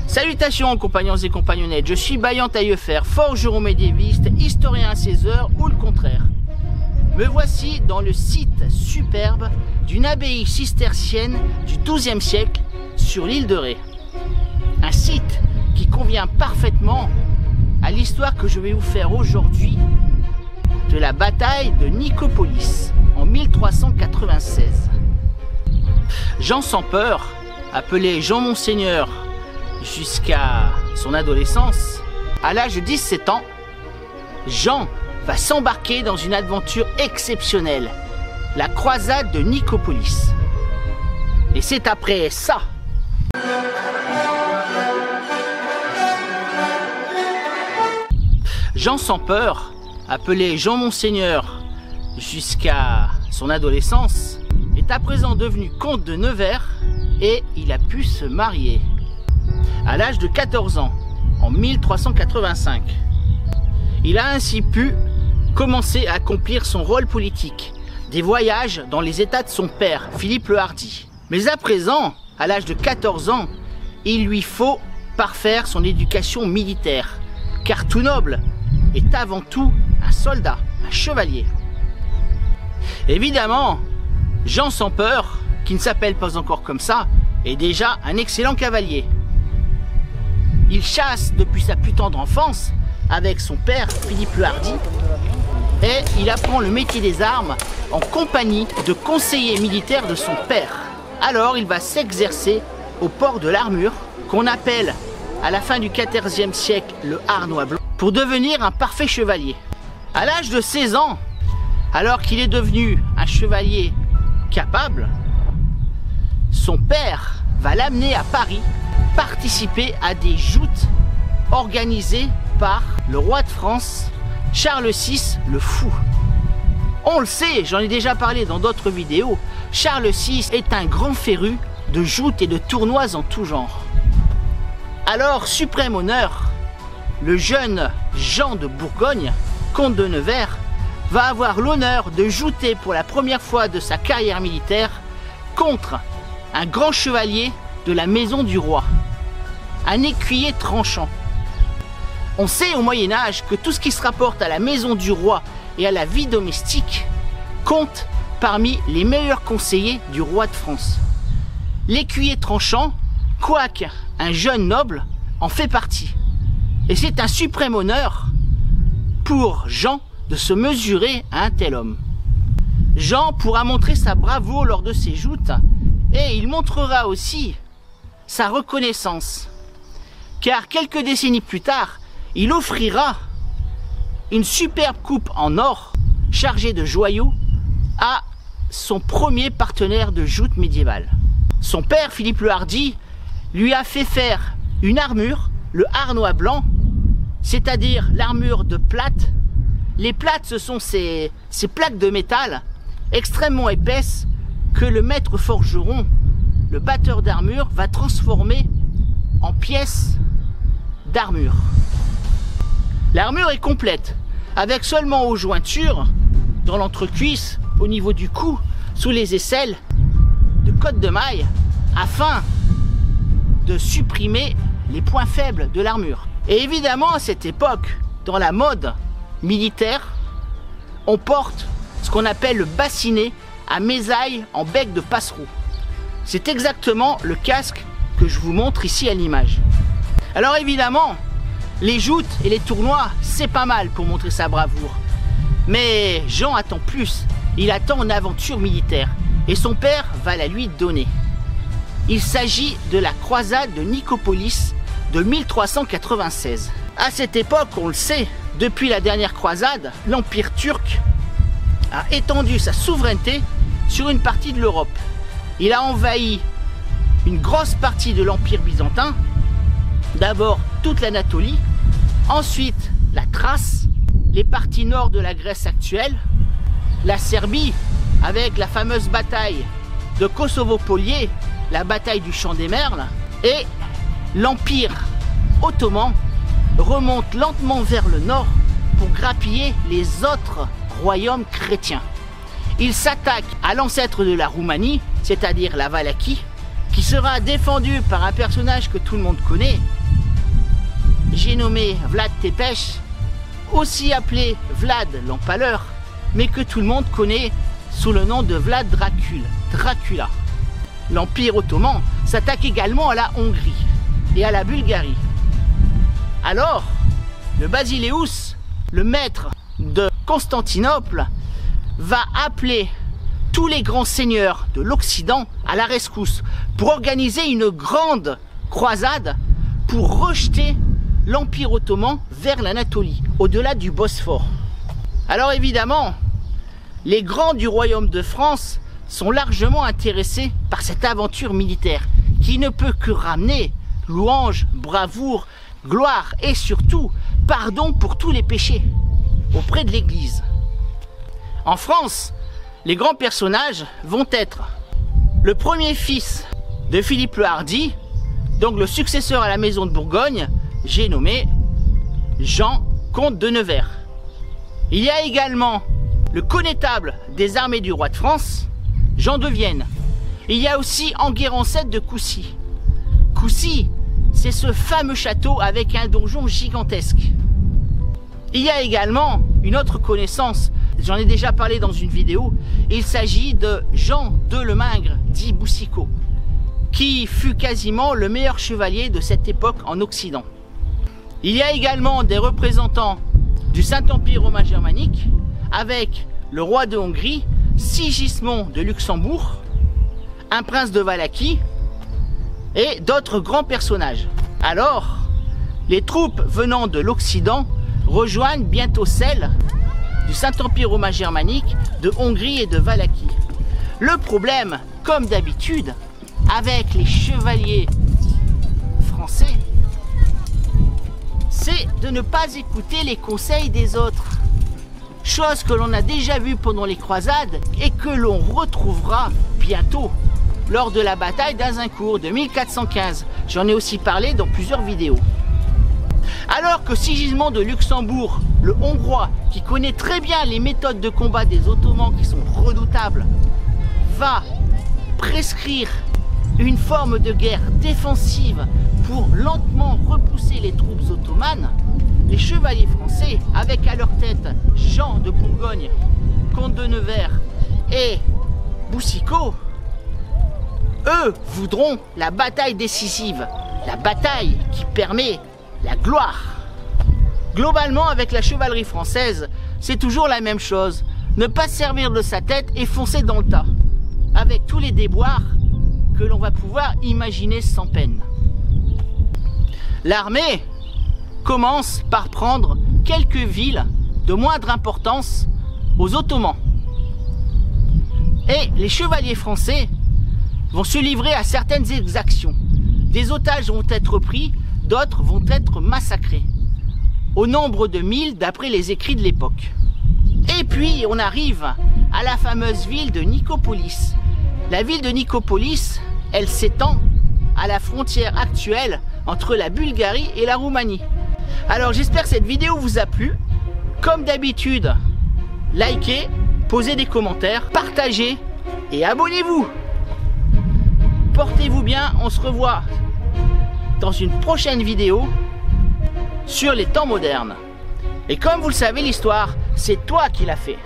Salutations compagnons et compagnonnettes, je suis Bayan Taillefer, forgeron médiéviste, historien à 16 heures ou le contraire. Me voici dans le site superbe d'une abbaye cistercienne du XIIe siècle sur l'île de Ré. Un site qui convient parfaitement à l'histoire que je vais vous faire aujourd'hui de la bataille de Nicopolis en 1396. Jean sans peur, appelé Jean Monseigneur jusqu'à son adolescence, à l'âge de 17 ans, Jean va s'embarquer dans une aventure exceptionnelle, la croisade de Nicopolis. Et c'est après ça Jean sans peur, appelé Jean Monseigneur jusqu'à son adolescence, est à présent devenu comte de Nevers et il a pu se marier à l'âge de 14 ans, en 1385. Il a ainsi pu commencer à accomplir son rôle politique, des voyages dans les états de son père, Philippe le Hardi. Mais à présent, à l'âge de 14 ans, il lui faut parfaire son éducation militaire, car tout noble est avant tout un soldat, un chevalier. Évidemment, Jean sans peur, qui ne s'appelle pas encore comme ça, est déjà un excellent cavalier. Il chasse depuis sa plus tendre enfance avec son père Philippe le Hardi et il apprend le métier des armes en compagnie de conseillers militaires de son père. Alors il va s'exercer au port de l'armure qu'on appelle à la fin du XIVe siècle le harnois blanc pour devenir un parfait chevalier. À l'âge de 16 ans, alors qu'il est devenu un chevalier capable, son père va l'amener à Paris participer à des joutes organisées par le roi de France, Charles VI le Fou. On le sait, j'en ai déjà parlé dans d'autres vidéos, Charles VI est un grand féru de joutes et de tournois en tout genre. Alors, suprême honneur, le jeune Jean de Bourgogne, comte de Nevers, va avoir l'honneur de jouter pour la première fois de sa carrière militaire contre un grand chevalier de la maison du roi, un écuyer tranchant. On sait au Moyen-Âge que tout ce qui se rapporte à la maison du roi et à la vie domestique compte parmi les meilleurs conseillers du roi de France. L'écuyer tranchant, quoique un jeune noble, en fait partie. Et c'est un suprême honneur pour Jean de se mesurer à un tel homme. Jean pourra montrer sa bravoure lors de ses joutes et il montrera aussi sa reconnaissance, car quelques décennies plus tard, il offrira une superbe coupe en or chargée de joyaux à son premier partenaire de joute médiévale. Son père, Philippe le Hardi, lui a fait faire une armure, le harnois blanc, c'est-à-dire l'armure de plate. Les plates, ce sont ces plaques de métal extrêmement épaisses que le maître forgeron, le batteur d'armure, va transformer en pièces d'armure. L'armure est complète, avec seulement aux jointures, dans l'entrecuisse, au niveau du cou, sous les aisselles, de côtes de mailles, afin de supprimer les points faibles de l'armure. Et évidemment, à cette époque, dans la mode militaire, on porte ce qu'on appelle le bassinet à mésailles en bec de passereau. C'est exactement le casque que je vous montre ici à l'image. Alors évidemment, les joutes et les tournois, c'est pas mal pour montrer sa bravoure. Mais Jean attend plus, il attend une aventure militaire. Et son père va la lui donner. Il s'agit de la croisade de Nicopolis de 1396. À cette époque, on le sait, depuis la dernière croisade, l'Empire turc a étendu sa souveraineté sur une partie de l'Europe. Il a envahi une grosse partie de l'Empire byzantin, d'abord toute l'Anatolie, ensuite la Thrace, les parties nord de la Grèce actuelle, la Serbie, avec la fameuse bataille de Kosovo-Polier, la bataille du Champ des Merles, et l'Empire ottoman remonte lentement vers le nord pour grappiller les autres royaumes chrétiens. il s'attaque à l'ancêtre de la Roumanie, c'est-à-dire la Valachie, qui sera défendu par un personnage que tout le monde connaît. J'ai nommé Vlad Tepes, aussi appelé Vlad l'Empaleur, mais que tout le monde connaît sous le nom de Vlad Dracula. L'Empire ottoman s'attaque également à la Hongrie et à la Bulgarie. Alors, le Basileus, le maître de Constantinople, va appeler tous les grands seigneurs de l'Occident à la rescousse pour organiser une grande croisade pour rejeter l'Empire ottoman vers l'Anatolie, au-delà du Bosphore. Alors évidemment, les grands du royaume de France sont largement intéressés par cette aventure militaire qui ne peut que ramener louange, bravoure, gloire et surtout pardon pour tous les péchés auprès de l'Église. En France, les grands personnages vont être le premier fils de Philippe le Hardi, donc le successeur à la maison de Bourgogne, j'ai nommé Jean, comte de Nevers. Il y a également le connétable des armées du roi de France, Jean de Vienne. Il y a aussi Enguerrand VII de Coucy. Coucy, c'est ce fameux château avec un donjon gigantesque. Il y a également une autre connaissance, j'en ai déjà parlé dans une vidéo, il s'agit de Jean de Lemingre, dit Boucicaut, qui fut quasiment le meilleur chevalier de cette époque en Occident. Il y a également des représentants du Saint-Empire romain germanique, avec le roi de Hongrie, Sigismond de Luxembourg, un prince de Valachie et d'autres grands personnages. Alors, les troupes venant de l'Occident rejoignent bientôt celles du Saint-Empire romain germanique, de Hongrie et de Valachie. Le problème, comme d'habitude, avec les chevaliers français, c'est de ne pas écouter les conseils des autres. Chose que l'on a déjà vue pendant les croisades et que l'on retrouvera bientôt lors de la bataille d'Azincourt de 1415. J'en ai aussi parlé dans plusieurs vidéos. Alors que Sigismond de Luxembourg, le Hongrois, qui connaît très bien les méthodes de combat des Ottomans qui sont redoutables, va prescrire une forme de guerre défensive pour lentement repousser les troupes ottomanes, les chevaliers français, avec à leur tête Jean de Bourgogne, comte de Nevers et Boucicaut, eux voudront la bataille décisive, la bataille qui permet la gloire. Globalement, avec la chevalerie française, c'est toujours la même chose. Ne pas se servir de sa tête et foncer dans le tas, avec tous les déboires que l'on va pouvoir imaginer sans peine. L'armée commence par prendre quelques villes de moindre importance aux Ottomans. Et les chevaliers français vont se livrer à certaines exactions. Des otages vont être pris, d'autres vont être massacrés, au nombre de 1000 d'après les écrits de l'époque. Et puis on arrive à la fameuse ville de Nicopolis. La ville de Nicopolis, elle s'étend à la frontière actuelle entre la Bulgarie et la Roumanie. Alors j'espère que cette vidéo vous a plu. Comme d'habitude, likez, posez des commentaires, partagez et abonnez-vous. Portez-vous bien, on se revoit dans une prochaine vidéo sur les temps modernes. Et comme vous le savez, l'histoire, c'est toi qui l'as fait.